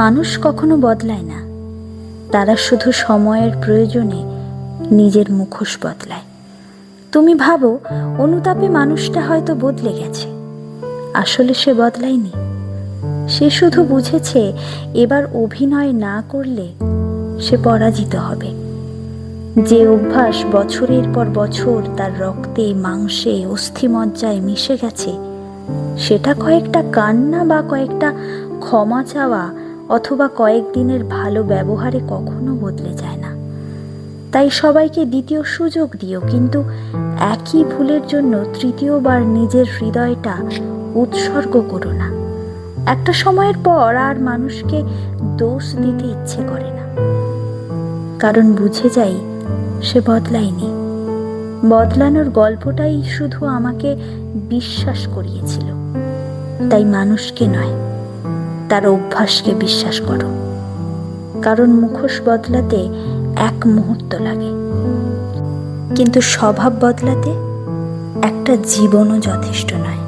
মানুষ কখনো বদলায় না, তারা শুধু সময়ের প্রয়োজনে নিজের মুখোশ বদলায়। তুমি ভাবো অনুতাপে মানুষটা হয়তো বদলে গেছে, আসলে সে বদলায়নি। সে শুধু বুঝেছে এবার অভিনয় না করলে সে পরাজিত হবে। যে অভ্যাস বছরের পর বছর তার রক্তে, মাংসে, অস্থিমজ্জায় মিশে গেছে, সেটা কয়েকটা কান্না বা কয়েকটা ক্ষমা চাওয়া অথবা কয়েকদিনের ভালো ব্যবহারে কখনো বদলে যায় না। তাই সবাইকে দ্বিতীয় সুযোগ দিও, কিন্তু একই ভুলের জন্য তৃতীয়বার নিজের হৃদয়টা উৎসর্গ করো না। একটা সময়ের পর আর মানুষকে দোষ দিতে ইচ্ছে করে না, কারণ বুঝে যাই সে বদলায়নি। বদলানোর গল্পটাই শুধু আমাকে বিশ্বাস করিয়েছিল। তাই মানুষকে নয়, তার অভ্যাসকে বিশ্বাস করো, কারণ মুখোশ বদলাতে এক মুহূর্ত লাগে, কিন্তু স্বভাব বদলাতে একটা জীবনও যথেষ্ট নয়।